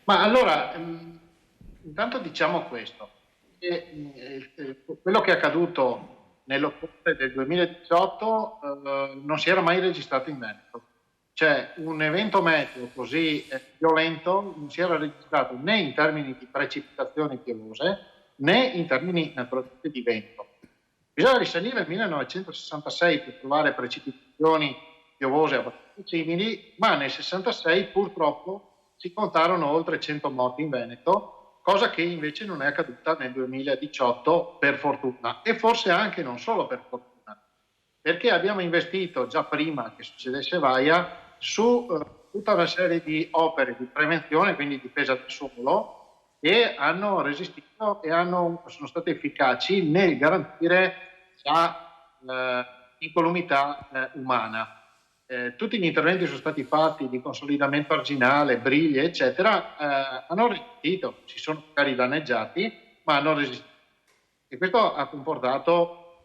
Ma allora, intanto diciamo questo, quello che è accaduto nell'ottobre del 2018 non si era mai registrato in Veneto. Cioè un evento meteo così violento non si era registrato né in termini di precipitazioni piovose né in termini naturalmente di vento. Bisogna risalire al 1966 per trovare precipitazioni piovose abbastanza simili, ma nel 66 purtroppo si contarono oltre 100 morti in Veneto, cosa che invece non è accaduta nel 2018 per fortuna, e forse anche non solo per fortuna, perché abbiamo investito già prima che succedesse Vaia su tutta una serie di opere di prevenzione, quindi difesa del suolo, che hanno resistito e sono state efficaci nel garantire la incolumità umana. Tutti gli interventi sono stati fatti di consolidamento arginale, briglie, eccetera, hanno resistito, si sono magari danneggiati, ma hanno resistito. E questo ha comportato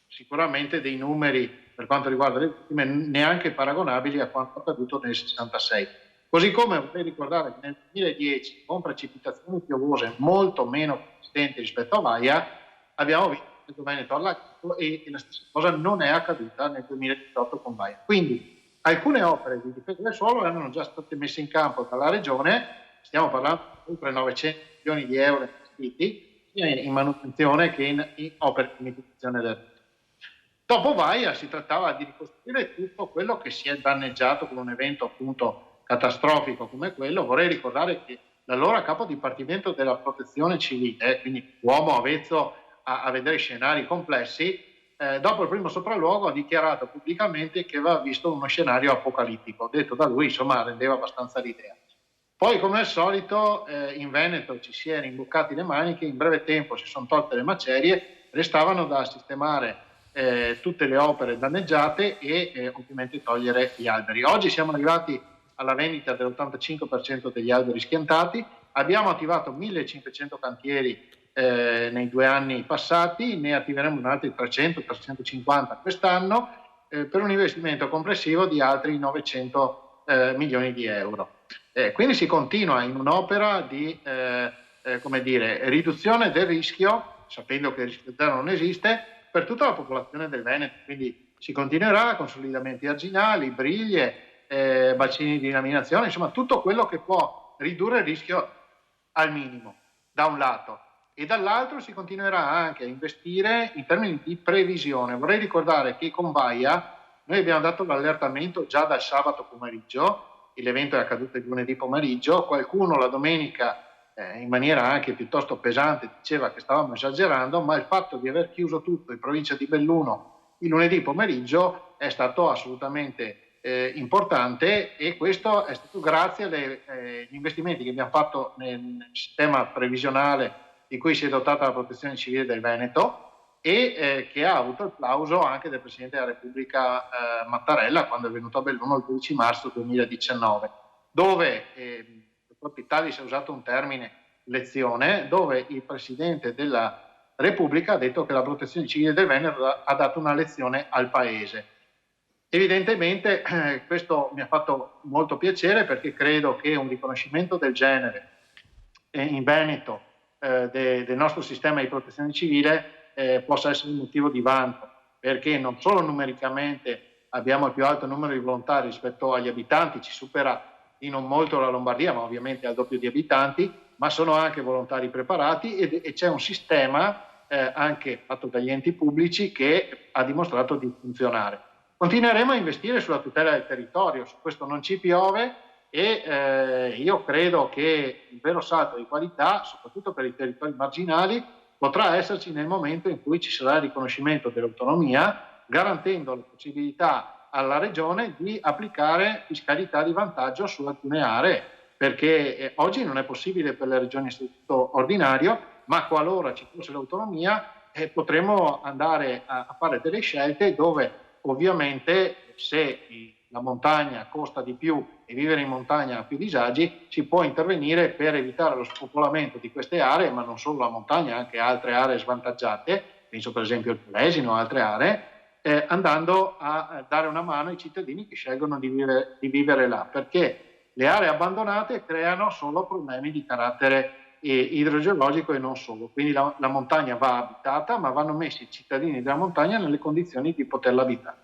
sicuramente dei numeri per quanto riguarda le vittime neanche paragonabili a quanto accaduto nel 66. Così come vorrei ricordare che nel 2010, con precipitazioni piovose molto meno consistenti rispetto a Vaia, abbiamo visto il Veneto allagato e la stessa cosa non è accaduta nel 2018 con Vaia. Quindi alcune opere di difesa del suolo erano già state messe in campo dalla Regione, stiamo parlando di oltre 900 milioni di euro investiti, sia in manutenzione che in opere di mitigazione del rischio. Dopo Vaia si trattava di ricostruire tutto quello che si è danneggiato con un evento appunto catastrofico come quello. Vorrei ricordare che l'allora capo dipartimento della protezione civile, quindi uomo avvezzo a vedere scenari complessi, dopo il primo sopralluogo ha dichiarato pubblicamente che aveva visto uno scenario apocalittico. Detto da lui, insomma, rendeva abbastanza l'idea. Poi, come al solito, in Veneto ci si è rimboccati le maniche, in breve tempo si sono tolte le macerie, restavano da sistemare tutte le opere danneggiate e ovviamente togliere gli alberi. Oggi siamo arrivati alla vendita dell'85% degli alberi schiantati, abbiamo attivato 1500 cantieri nei 2 anni passati, ne attiveremo altri 300-350 quest'anno per un investimento complessivo di altri 900 milioni di euro. Quindi si continua in un'opera di come dire, riduzione del rischio, sapendo che il rischio zero non esiste, per tutta la popolazione del Veneto. Quindi si continuerà, consolidamenti arginali, briglie, bacini di laminazione, insomma tutto quello che può ridurre il rischio al minimo, da un lato. E dall'altro si continuerà anche a investire in termini di previsione. Vorrei ricordare che con Vaia noi abbiamo dato l'allertamento già dal sabato pomeriggio, l'evento è accaduto il lunedì pomeriggio, qualcuno la domenica in maniera anche piuttosto pesante diceva che stavamo esagerando, ma il fatto di aver chiuso tutto in provincia di Belluno il lunedì pomeriggio è stato assolutamente importante, e questo è stato grazie agli investimenti che abbiamo fatto nel sistema previsionale di cui si è dotata la Protezione Civile del Veneto e che ha avuto il plauso anche del Presidente della Repubblica Mattarella quando è venuto a Belluno il 12 marzo 2019, dove proprio Italia si è usato un termine lezione, dove il Presidente della Repubblica ha detto che la Protezione Civile del Veneto ha dato una lezione al Paese. Evidentemente questo mi ha fatto molto piacere, perché credo che un riconoscimento del genere in Veneto del nostro sistema di protezione civile possa essere un motivo di vanto, perché non solo numericamente abbiamo il più alto numero di volontari rispetto agli abitanti, ci supera di non molto la Lombardia, ma ovviamente al doppio di abitanti, ma sono anche volontari preparati e c'è un sistema anche fatto dagli enti pubblici che ha dimostrato di funzionare. Continueremo a investire sulla tutela del territorio, su questo non ci piove, e io credo che il vero salto di qualità, soprattutto per i territori marginali, potrà esserci nel momento in cui ci sarà il riconoscimento dell'autonomia, garantendo la possibilità alla Regione di applicare fiscalità di vantaggio su alcune aree, perché oggi non è possibile per le regioni a statuto ordinario, ma qualora ci fosse l'autonomia potremmo andare a fare delle scelte dove ovviamente, se la montagna costa di più e vivere in montagna ha più disagi, si può intervenire per evitare lo spopolamento di queste aree, ma non solo la montagna, anche altre aree svantaggiate, penso per esempio al Polesino o altre aree, andando a dare una mano ai cittadini che scelgono di vivere là, perché le aree abbandonate creano solo problemi di carattere idrogeologico e non solo. Quindi la montagna va abitata, ma vanno messi i cittadini della montagna nelle condizioni di poterla abitare.